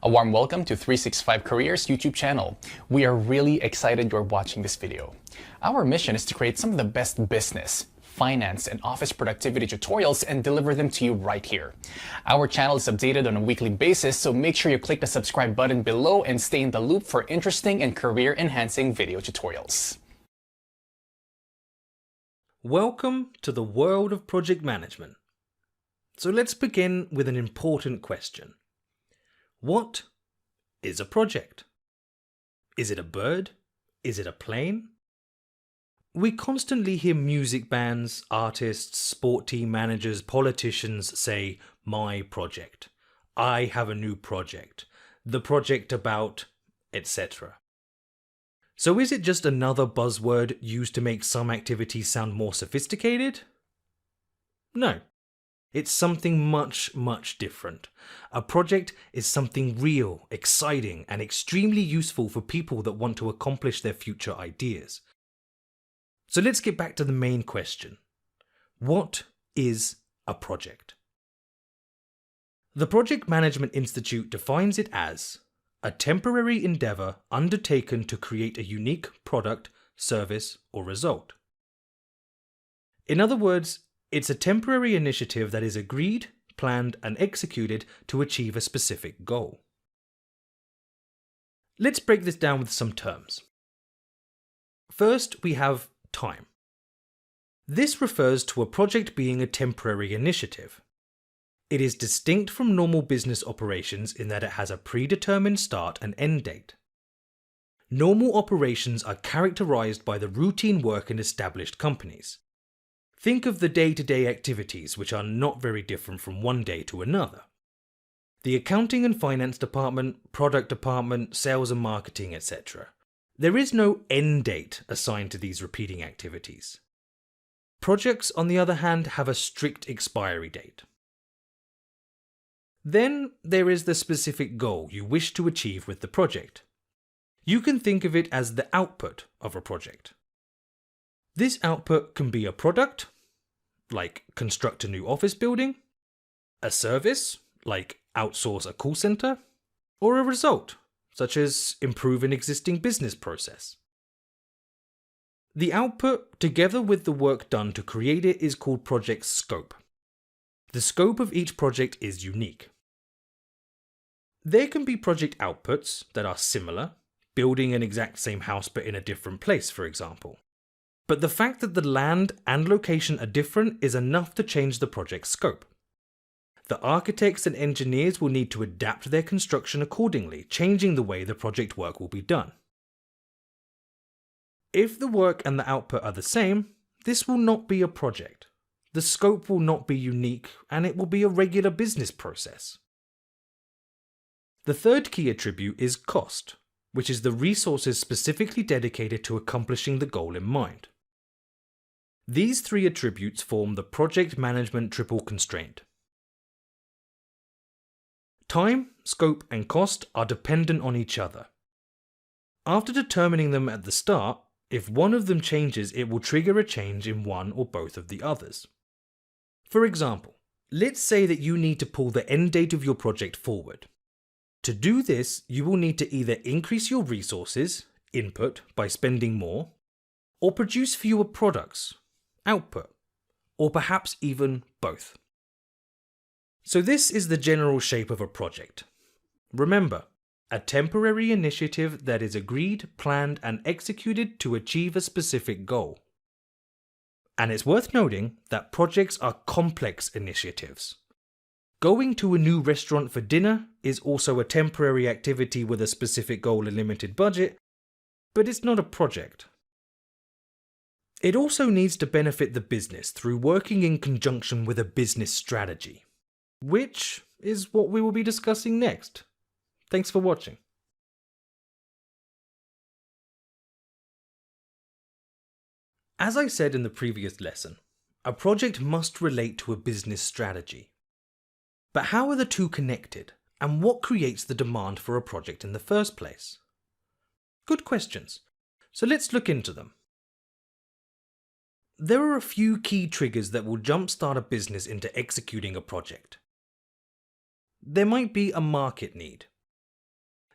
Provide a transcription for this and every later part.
A warm welcome to 365 Careers YouTube channel. We are really excited you're watching this video. Our mission is to create some of the best business, finance, and office productivity tutorials and deliver them to you right here. Our channel is updated on a weekly basis, so make sure you click the subscribe button below and stay in the loop for interesting and career-enhancing video tutorials. Welcome to the world of project management. So let's begin with an important question. What is a project? Is it a bird? Is it a plane? We constantly hear music bands, artists, sport team managers, politicians say, "My project. I have a new project. The project about," etc. So is it just another buzzword used to make some activities sound more sophisticated? No. It's something much, much different. A project is something real, exciting, and extremely useful for people that want to accomplish their future ideas. So let's get back to the main question. What is a project? The Project Management Institute defines it as a temporary endeavor undertaken to create a unique product, service, or result. In other words, it's a temporary initiative that is agreed, planned, and executed to achieve a specific goal. Let's break this down with some terms. First, we have time. This refers to a project being a temporary initiative. It is distinct from normal business operations in that it has a predetermined start and end date. Normal operations are characterized by the routine work in established companies. Think of the day-to-day activities, which are not very different from one day to another. The accounting and finance department, product department, sales and marketing, etc. There is no end date assigned to these repeating activities. Projects, on the other hand, have a strict expiry date. Then there is the specific goal you wish to achieve with the project. You can think of it as the output of a project. This output can be a product, like construct a new office building, a service, like outsource a call center, or a result, such as improve an existing business process. The output, together with the work done to create it, is called project scope. The scope of each project is unique. There can be project outputs that are similar, building an exact same house but in a different place, for example. But the fact that the land and location are different is enough to change the project scope. The architects and engineers will need to adapt their construction accordingly, changing the way the project work will be done. If the work and the output are the same, this will not be a project. The scope will not be unique, and it will be a regular business process. The third key attribute is cost, which is the resources specifically dedicated to accomplishing the goal in mind. These three attributes form the project management triple constraint. Time, scope, and cost are dependent on each other. After determining them at the start, if one of them changes, it will trigger a change in one or both of the others. For example, let's say that you need to pull the end date of your project forward. To do this, you will need to either increase your resources, input, by spending more, or produce fewer products, output, or perhaps even both. So this is the general shape of a project. Remember, a temporary initiative that is agreed, planned, and executed to achieve a specific goal. And it's worth noting that projects are complex initiatives. Going to a new restaurant for dinner is also a temporary activity with a specific goal and limited budget, but it's not a project. It also needs to benefit the business through working in conjunction with a business strategy, which is what we will be discussing next. Thanks for watching. As I said in the previous lesson, a project must relate to a business strategy. But how are the two connected, and what creates the demand for a project in the first place? Good questions. So let's look into them. There are a few key triggers that will jumpstart a business into executing a project. There might be a market need.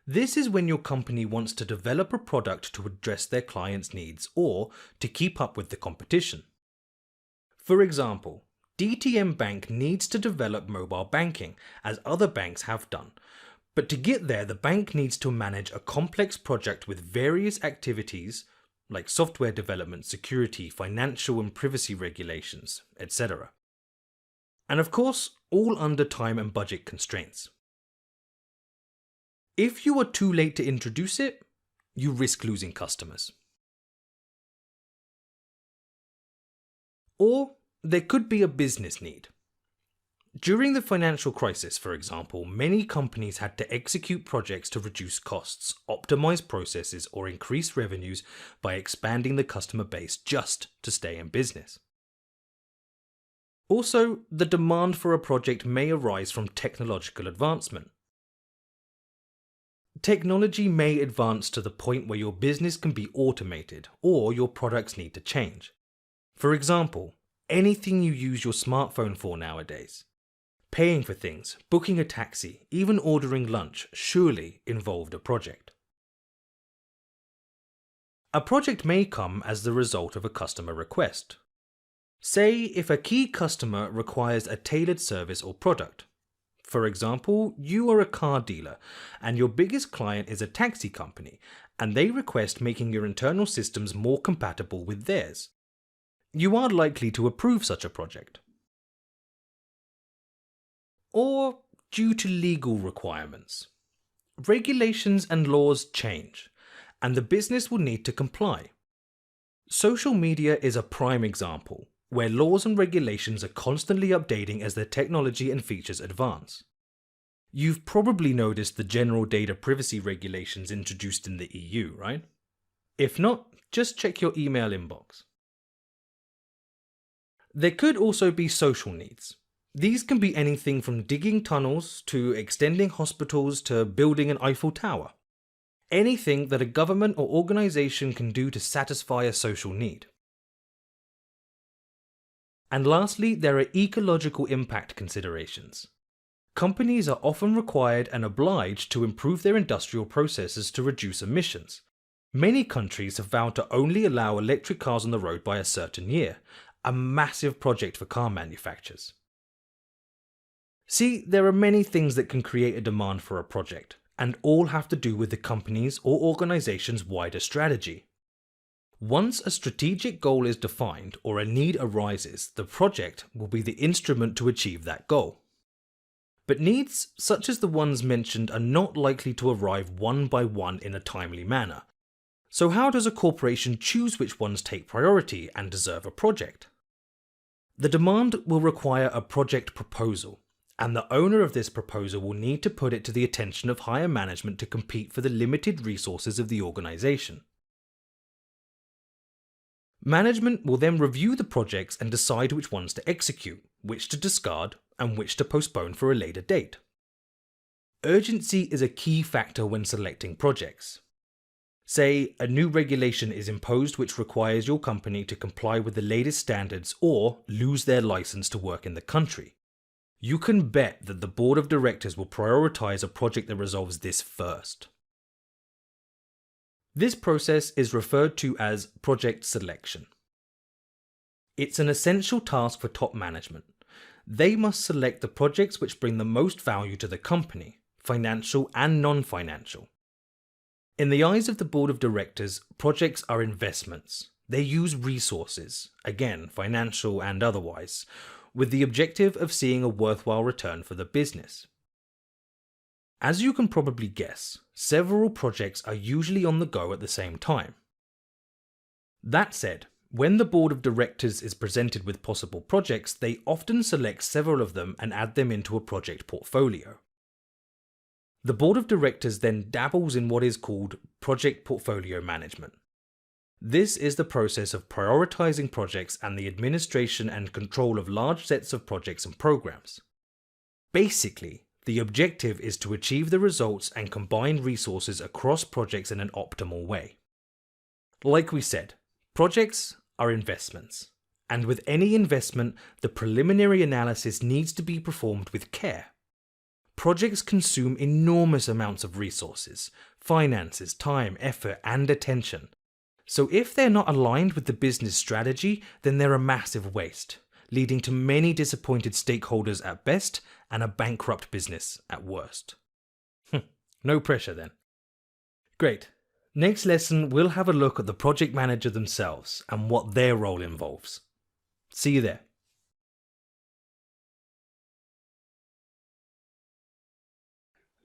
This is when your company wants to develop a product to address their clients' needs or to keep up with the competition. For example, DTM Bank needs to develop mobile banking, as other banks have done. But to get there, the bank needs to manage a complex project with various activities like software development, security, financial and privacy regulations, etc. And of course, all under time and budget constraints. If you are too late to introduce it, you risk losing customers. Or there could be a business need. During the financial crisis, for example, many companies had to execute projects to reduce costs, optimize processes, or increase revenues by expanding the customer base just to stay in business. Also, the demand for a project may arise from technological advancement. Technology may advance to the point where your business can be automated or your products need to change. For example, anything you use your smartphone for nowadays. Paying for things, booking a taxi, even ordering lunch surely involved a project. A project may come as the result of a customer request. Say if a key customer requires a tailored service or product. For example, you are a car dealer and your biggest client is a taxi company and they request making your internal systems more compatible with theirs. You are likely to approve such a project. Or due to legal requirements. Regulations and laws change, and the business will need to comply. Social media is a prime example, where laws and regulations are constantly updating as their technology and features advance. You've probably noticed the general data privacy regulations introduced in the EU, right? If not, just check your email inbox. There could also be social needs. These can be anything from digging tunnels to extending hospitals to building an Eiffel Tower. Anything that a government or organization can do to satisfy a social need. And lastly, there are ecological impact considerations. Companies are often required and obliged to improve their industrial processes to reduce emissions. Many countries have vowed to only allow electric cars on the road by a certain year, a massive project for car manufacturers. See, there are many things that can create a demand for a project, and all have to do with the company's or organization's wider strategy. Once a strategic goal is defined or a need arises, the project will be the instrument to achieve that goal. But needs, such as the ones mentioned, are not likely to arrive one by one in a timely manner. So how does a corporation choose which ones take priority and deserve a project? The demand will require a project proposal, and the owner of this proposal will need to put it to the attention of higher management to compete for the limited resources of the organization. Management will then review the projects and decide which ones to execute, which to discard, and which to postpone for a later date. Urgency is a key factor when selecting projects. Say, a new regulation is imposed which requires your company to comply with the latest standards or lose their license to work in the country. You can bet that the board of directors will prioritize a project that resolves this first. This process is referred to as project selection. It's an essential task for top management. They must select the projects which bring the most value to the company, financial and non-financial. In the eyes of the board of directors, projects are investments. They use resources, again financial and otherwise, with the objective of seeing a worthwhile return for the business. As you can probably guess, several projects are usually on the go at the same time. That said, when the board of directors is presented with possible projects, they often select several of them and add them into a project portfolio. The board of directors then dabbles in what is called project portfolio management. This is the process of prioritizing projects and the administration and control of large sets of projects and programs. Basically, the objective is to achieve the results and combine resources across projects in an optimal way. Like we said, projects are investments, and with any investment, the preliminary analysis needs to be performed with care. projects consume enormous amounts of resources, finances, time, effort, and attention. So if they're not aligned with the business strategy, then they're a massive waste, leading to many disappointed stakeholders at best and a bankrupt business at worst. No pressure then. Great. Next lesson, we'll have a look at the project manager themselves and what their role involves. See you there.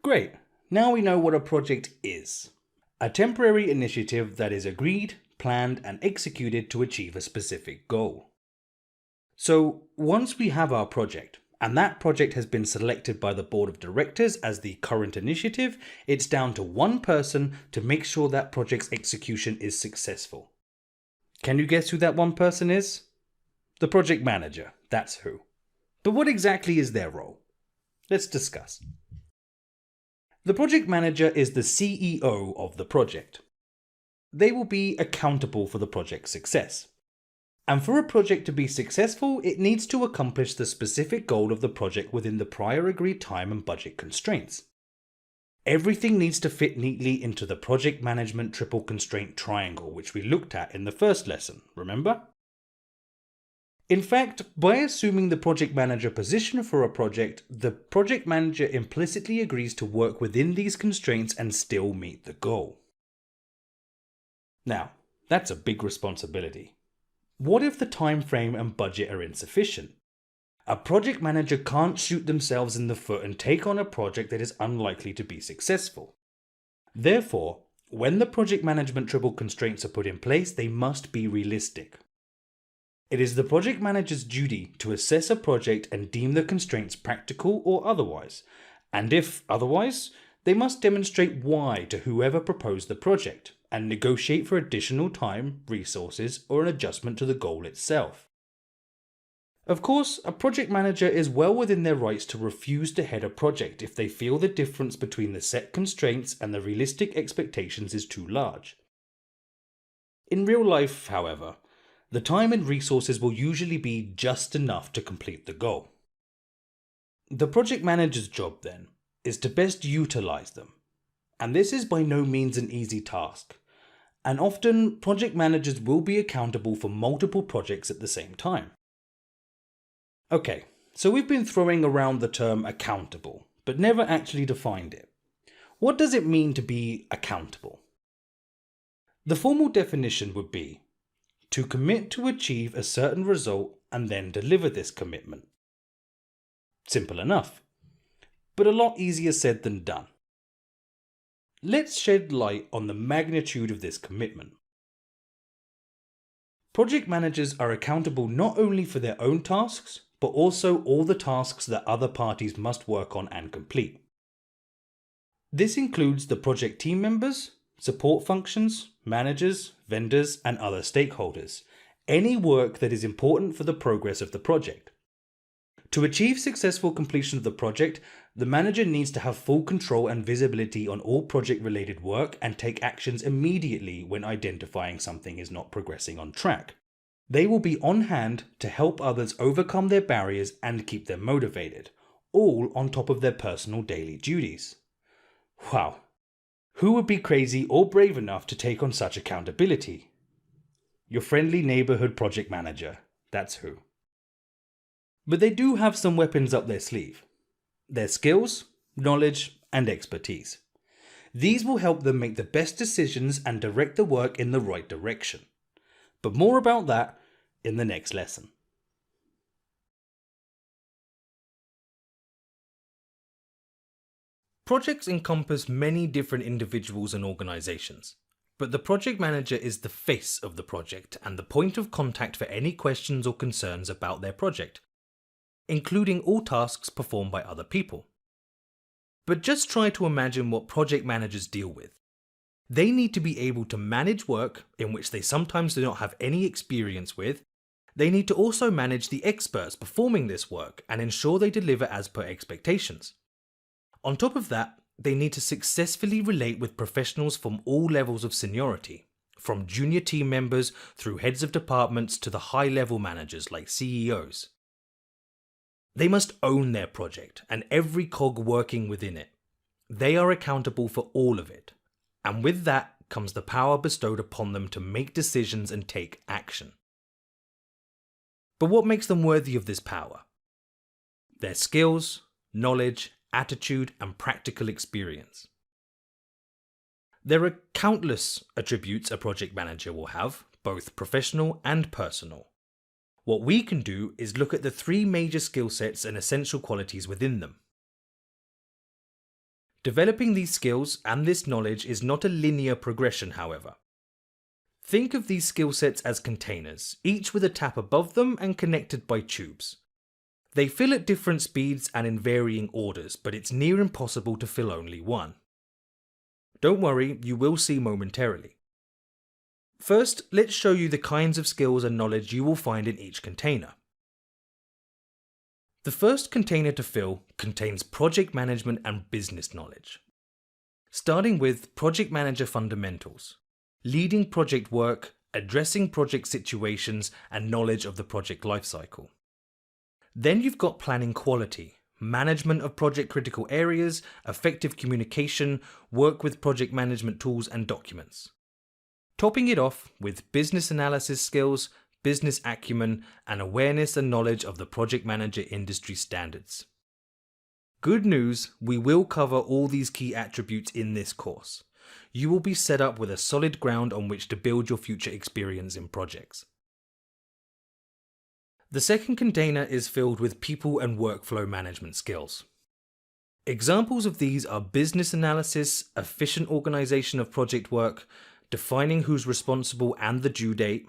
Great. Now we know what a project is. A temporary initiative that is agreed, planned, and executed to achieve a specific goal. So once we have our project, and that project has been selected by the board of directors as the current initiative, it's down to one person to make sure that project's execution is successful. Can you guess who that one person is? The project manager, that's who. But what exactly is their role? Let's discuss. The project manager is the CEO of the project. They will be accountable for the project's success. And for a project to be successful, it needs to accomplish the specific goal of the project within the prior agreed time and budget constraints. Everything needs to fit neatly into the project management triple constraint triangle, which we looked at in the first lesson, remember? In fact, by assuming the project manager position for a project, the project manager implicitly agrees to work within these constraints and still meet the goal. Now, that's a big responsibility. What if the time frame and budget are insufficient? A project manager can't shoot themselves in the foot and take on a project that is unlikely to be successful. Therefore, when the project management triple constraints are put in place, they must be realistic. It is the project manager's duty to assess a project and deem the constraints practical or otherwise, and if otherwise, they must demonstrate why to whoever proposed the project, and negotiate for additional time, resources, or an adjustment to the goal itself. Of course, a project manager is well within their rights to refuse to head a project if they feel the difference between the set constraints and the realistic expectations is too large. In real life, however, the time and resources will usually be just enough to complete the goal. The project manager's job, then, is to best utilize them. And this is by no means an easy task, and often project managers will be accountable for multiple projects at the same time. Okay, so we've been throwing around the term accountable, but never actually defined it. What does it mean to be accountable? The formal definition would be to commit to achieve a certain result and then deliver this commitment. Simple enough, but a lot easier said than done. Let's shed light on the magnitude of this commitment. Project managers are accountable not only for their own tasks, but also all the tasks that other parties must work on and complete. This includes the project team members, support functions, managers, vendors, and other stakeholders. Any work that is important for the progress of the project. To achieve successful completion of the project, the manager needs to have full control and visibility on all project-related work and take actions immediately when identifying something is not progressing on track. They will be on hand to help others overcome their barriers and keep them motivated, all on top of their personal daily duties. Wow. Who would be crazy or brave enough to take on such accountability? Your friendly neighborhood project manager, that's who. But they do have some weapons up their sleeve. Their skills, knowledge, and expertise. These will help them make the best decisions and direct the work in the right direction. But more about that in the next lesson. Projects encompass many different individuals and organizations, but the project manager is the face of the project and the point of contact for any questions or concerns about their project, including all tasks performed by other people. But just try to imagine what project managers deal with. They need to be able to manage work in which they sometimes do not have any experience with. They need to also manage the experts performing this work and ensure they deliver as per expectations. On top of that, they need to successfully relate with professionals from all levels of seniority, from junior team members through heads of departments to the high-level managers like CEOs. They must own their project and every cog working within it. They are accountable for all of it. And with that comes the power bestowed upon them to make decisions and take action. But what makes them worthy of this power? Their skills, knowledge, attitude, and practical experience. There are countless attributes a project manager will have, both professional and personal. What we can do is look at the 3 major skill sets and essential qualities within them. Developing these skills and this knowledge is not a linear progression, however. Think of these skill sets as containers, each with a tap above them and connected by tubes. They fill at different speeds and in varying orders, but it's near impossible to fill only one. Don't worry, you will see momentarily. First, let's show you the kinds of skills and knowledge you will find in each container. The first container to fill contains project management and business knowledge. Starting with project manager fundamentals, leading project work, addressing project situations, and knowledge of the project lifecycle. Then you've got planning quality, management of project critical areas, effective communication, work with project management tools and documents. Topping it off with business analysis skills, business acumen, and awareness and knowledge of the project manager industry standards. Good news, we will cover all these key attributes in this course. You will be set up with a solid ground on which to build your future experience in projects. The second container is filled with people and workflow management skills. Examples of these are business analysis, efficient organization of project work, defining who's responsible and the due date,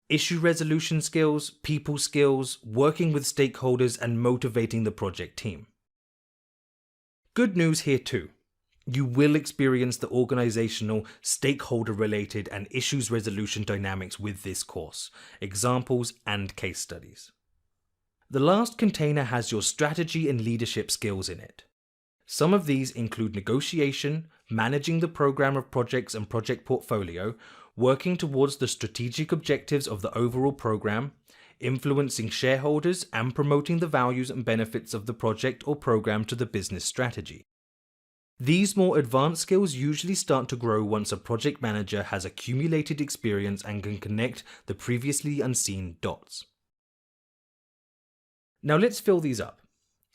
issue resolution skills, people skills, working with stakeholders, and motivating the project team. Good news here too. You will experience the organizational, stakeholder-related, and issues resolution dynamics with this course, examples and case studies. The last container has your strategy and leadership skills in it. Some of these include negotiation, managing the program of projects and project portfolio, working towards the strategic objectives of the overall program, influencing shareholders, and promoting the values and benefits of the project or program to the business strategy. These more advanced skills usually start to grow once a project manager has accumulated experience and can connect the previously unseen dots. Now let's fill these up.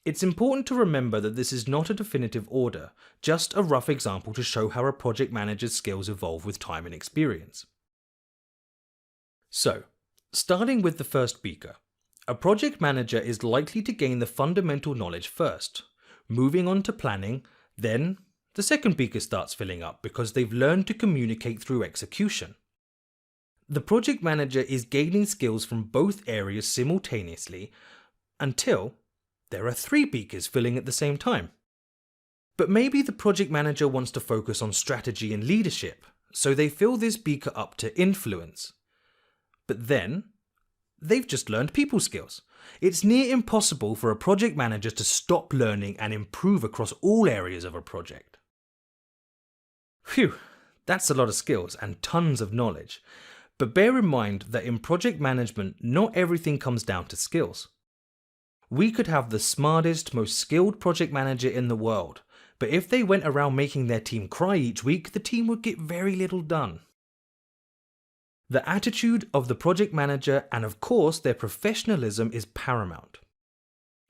It's important to remember that this is not a definitive order, just a rough example to show how a project manager's skills evolve with time and experience. So, starting with the first beaker, a project manager is likely to gain the fundamental knowledge first, moving on to planning. Then, the second beaker starts filling up because they've learned to communicate through execution. The project manager is gaining skills from both areas simultaneously until there are 3 beakers filling at the same time. But maybe the project manager wants to focus on strategy and leadership, so they fill this beaker up to influence. But then, they've just learned people skills. It's near impossible for a project manager to stop learning and improve across all areas of a project. Phew, that's a lot of skills and tons of knowledge. But bear in mind that in project management, not everything comes down to skills. We could have the smartest, most skilled project manager in the world, but if they went around making their team cry each week, the team would get very little done. The attitude of the project manager and of course their professionalism is paramount.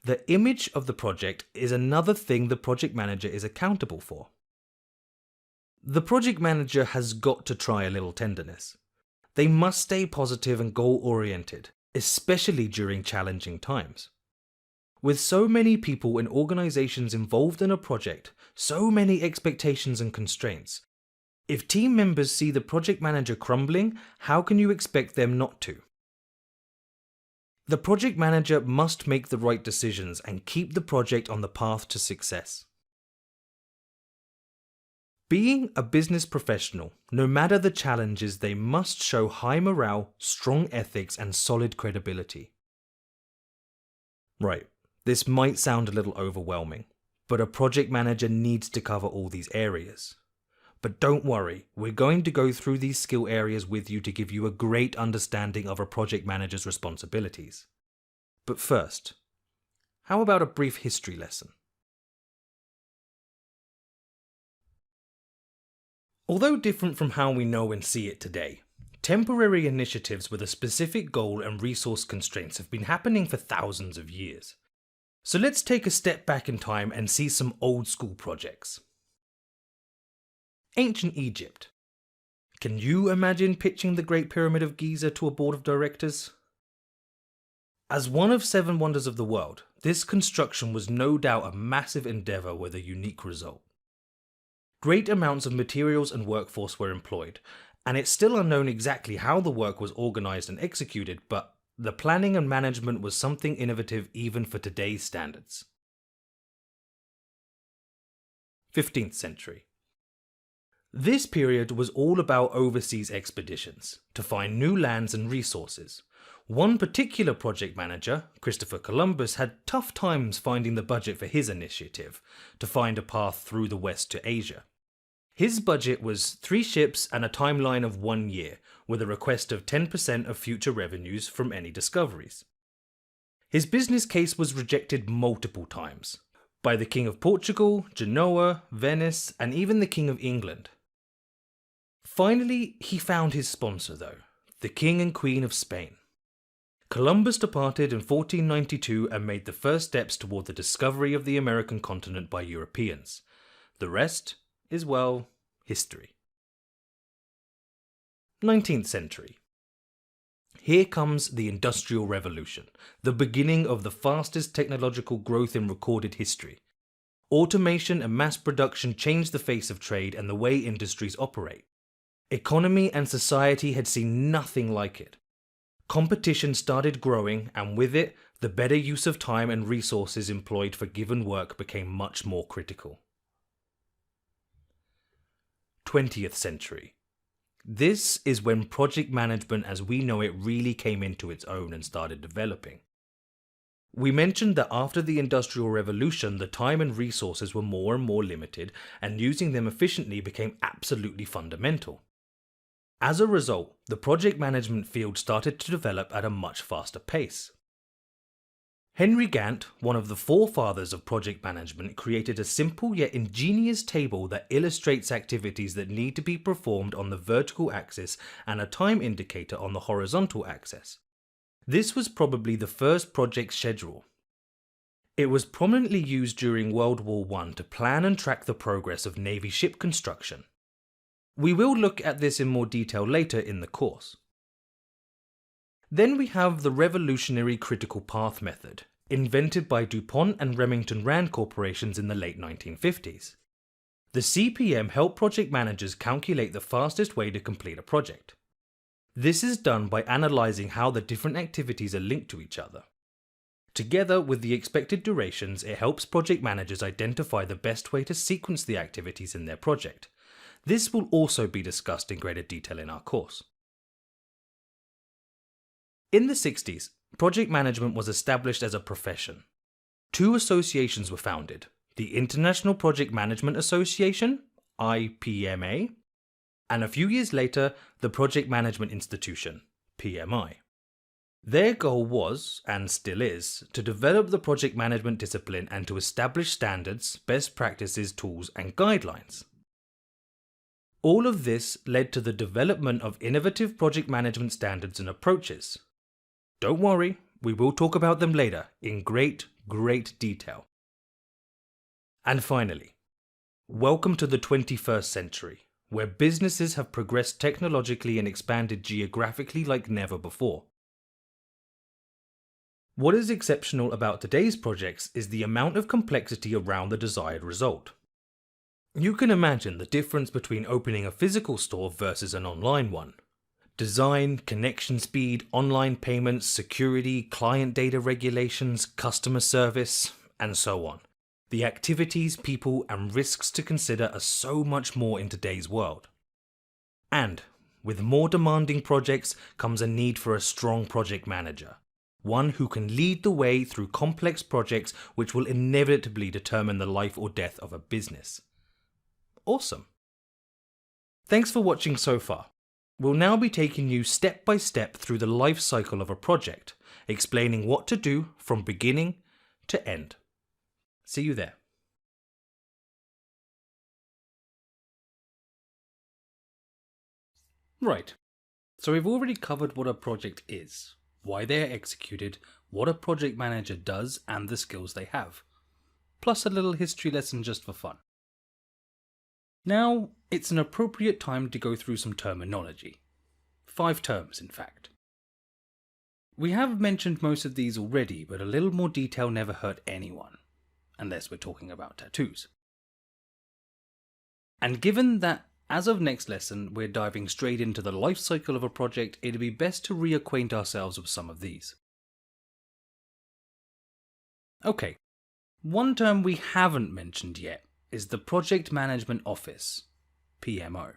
The image of the project is another thing the project manager is accountable for. The project manager has got to try a little tenderness. They must stay positive and goal-oriented, especially during challenging times. With so many people and organizations involved in a project, so many expectations and constraints, if team members see the project manager crumbling, how can you expect them not to? The project manager must make the right decisions and keep the project on the path to success. Being a business professional, no matter the challenges, they must show high morale, strong ethics, and solid credibility. Right, this might sound a little overwhelming, but a project manager needs to cover all these areas. But don't worry, we're going to go through these skill areas with you to give you a great understanding of a project manager's responsibilities. But first, How about a brief history lesson? Although different from how we know and see it today, temporary initiatives with a specific goal and resource constraints have been happening for thousands of years. So let's take a step back in time and see some old school projects. Ancient Egypt. Can you imagine pitching the Great Pyramid of Giza to a board of directors? As one of 7 wonders of the world, this construction was no doubt a massive endeavour with a unique result. Great amounts of materials and workforce were employed, and it's still unknown exactly how the work was organised and executed, but the planning and management was something innovative even for today's standards. 15th century. This period was all about overseas expeditions to find new lands and resources. One particular project manager, Christopher Columbus, had tough times finding the budget for his initiative to find a path through the West to Asia. His budget was 3 ships and a timeline of 1 year, with a request of 10% of future revenues from any discoveries. His business case was rejected multiple times, by the King of Portugal, Genoa, Venice, and even the King of England. Finally, he found his sponsor though, the King and Queen of Spain. Columbus departed in 1492 and made the first steps toward the discovery of the American continent by Europeans. The rest is, well, history. 19th century. Here comes the Industrial Revolution, the beginning of the fastest technological growth in recorded history. Automation and mass production changed the face of trade and the way industries operate. Economy and society had seen nothing like it. Competition started growing, and with it, the better use of time and resources employed for given work became much more critical. 20th century. This is when project management as we know it really came into its own and started developing. We mentioned that after the Industrial Revolution, the time and resources were more and more limited, and using them efficiently became absolutely fundamental. As a result, the project management field started to develop at a much faster pace. Henry Gantt, one of the forefathers of project management, created a simple yet ingenious table that illustrates activities that need to be performed on the vertical axis and a time indicator on the horizontal axis. This was probably the first project schedule. It was prominently used during World War I to plan and track the progress of Navy ship construction. We will look at this in more detail later in the course. Then we have the revolutionary critical path method, invented by DuPont and Remington Rand corporations in the late 1950s. The CPM helped project managers calculate the fastest way to complete a project. This is done by analysing how the different activities are linked to each other. Together with the expected durations, it helps project managers identify the best way to sequence the activities in their project. This will also be discussed in greater detail in our course. In the 60s, project management was established as a profession. 2 associations were founded, the International Project Management Association, IPMA, and a few years later, the Project Management Institution, PMI. Their goal was, and still is, to develop the project management discipline and to establish standards, best practices, tools, and guidelines. All of this led to the development of innovative project management standards and approaches. Don't worry, we will talk about them later in great detail. And finally, welcome to the 21st century, where businesses have progressed technologically and expanded geographically like never before. What is exceptional about today's projects is the amount of complexity around the desired result. You can imagine the difference between opening a physical store versus an online one. Design, connection speed, online payments, security, client data regulations, customer service, and so on. The activities, people, and risks to consider are so much more in today's world. And with more demanding projects comes a need for a strong project manager. One who can lead the way through complex projects which will inevitably determine the life or death of a business. Awesome. Thanks for watching so far. We'll now be taking you step by step through the life cycle of a project, explaining what to do from beginning to end. See you there. Right, so we've already covered what a project is, why they are executed, what a project manager does, and the skills they have, plus a little history lesson just for fun. Now, it's an appropriate time to go through some terminology. 5 terms, in fact. We have mentioned most of these already, but a little more detail never hurt anyone, unless we're talking about tattoos. And given that as of next lesson we're diving straight into the life cycle of a project, it'd be best to reacquaint ourselves with some of these. Okay, one term we haven't mentioned yet is the Project Management Office, PMO.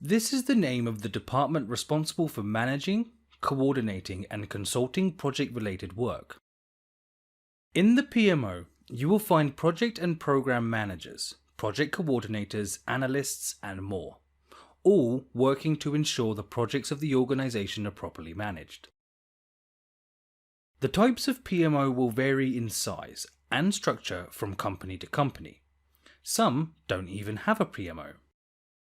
This is the name of the department responsible for managing, coordinating, and consulting project-related work. In the PMO, you will find project and program managers, project coordinators, analysts, and more, all working to ensure the projects of the organization are properly managed. The types of PMO will vary in size and structure from company to company. Some don't even have a PMO.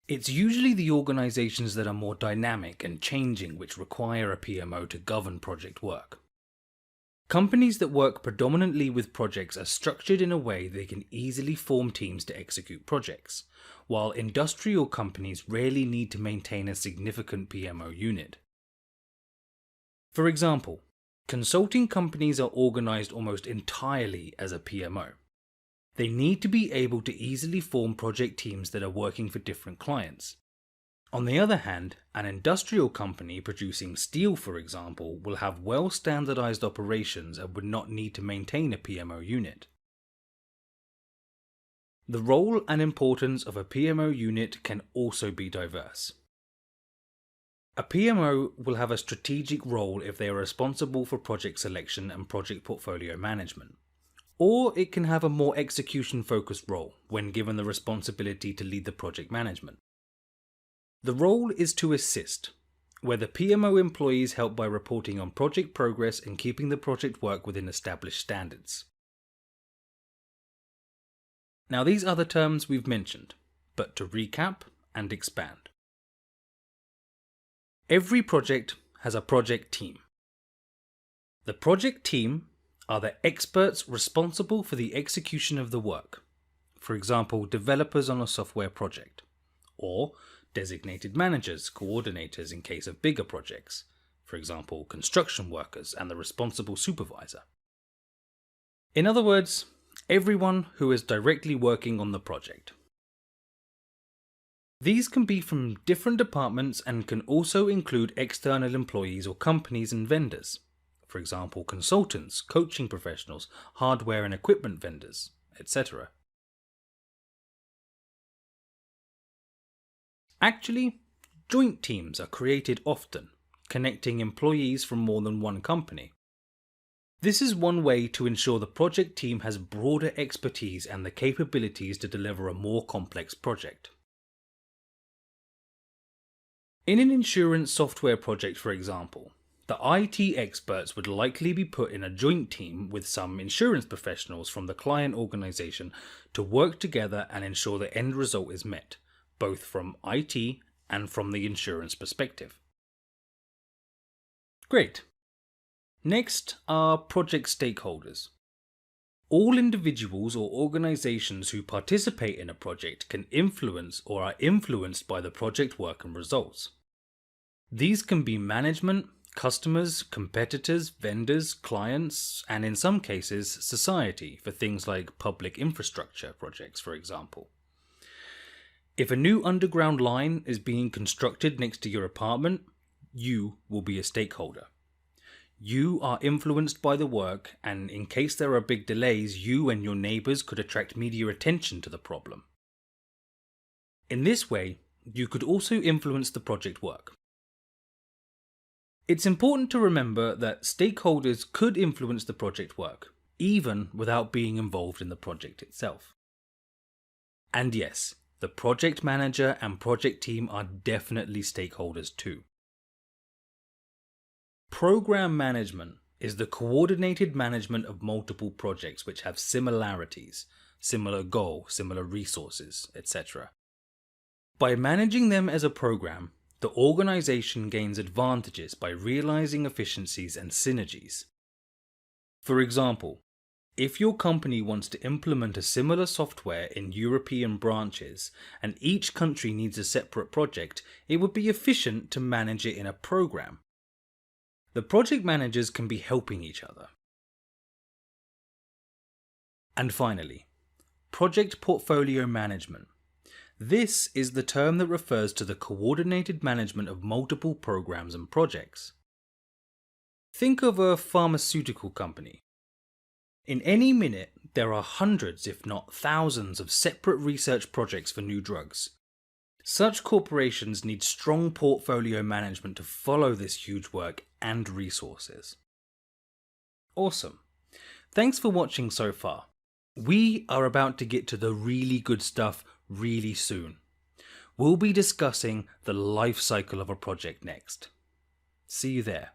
It's usually the organizations that are more dynamic and changing which require a PMO to govern project work. Companies that work predominantly with projects are structured in a way they can easily form teams to execute projects, while industrial companies rarely need to maintain a significant PMO unit. For example, consulting companies are organized almost entirely as a PMO. They need to be able to easily form project teams that are working for different clients. On the other hand, an industrial company producing steel, for example, will have well-standardized operations and would not need to maintain a PMO unit. The role and importance of a PMO unit can also be diverse. A PMO will have a strategic role if they are responsible for project selection and project portfolio management. Or it can have a more execution-focused role when given the responsibility to lead the project management. The role is to assist, where the PMO employees help by reporting on project progress and keeping the project work within established standards. Now these other terms we've mentioned, but to recap and expand. Every project has a project team. The project team are the experts responsible for the execution of the work, for example, developers on a software project, or designated managers, coordinators in case of bigger projects, for example, construction workers and the responsible supervisor. In other words, everyone who is directly working on the project. These can be from different departments and can also include external employees or companies and vendors. For example, consultants, coaching professionals, hardware and equipment vendors, etc. Actually, joint teams are created often, connecting employees from more than one company. This is one way to ensure the project team has broader expertise and the capabilities to deliver a more complex project. In an insurance software project, for example, the IT experts would likely be put in a joint team with some insurance professionals from the client organization to work together and ensure the end result is met, both from IT and from the insurance perspective. Great. Next are project stakeholders. All individuals or organizations who participate in a project can influence or are influenced by the project work and results. These can be management, customers, competitors, vendors, clients, and in some cases, society for things like public infrastructure projects, for example. If a new underground line is being constructed next to your apartment, you will be a stakeholder. You are influenced by the work, and in case there are big delays, you and your neighbors could attract media attention to the problem. In this way, you could also influence the project work. It's important to remember that stakeholders could influence the project work, even without being involved in the project itself. And yes, the project manager and project team are definitely stakeholders too. Program management is the coordinated management of multiple projects which have similarities, similar goal, similar resources, etc. By managing them as a program, the organization gains advantages by realizing efficiencies and synergies. For example, if your company wants to implement a similar software in European branches and each country needs a separate project, it would be efficient to manage it in a program. The project managers can be helping each other. And finally, project portfolio management. This is the term that refers to the coordinated management of multiple programs and projects. Think of a pharmaceutical company. In any minute, there are hundreds, if not thousands, of separate research projects for new drugs. Such corporations need strong portfolio management to follow this huge work and resources. Awesome. Thanks for watching so far. We are about to get to the really good stuff really soon. We'll be discussing the life cycle of a project next. See you there.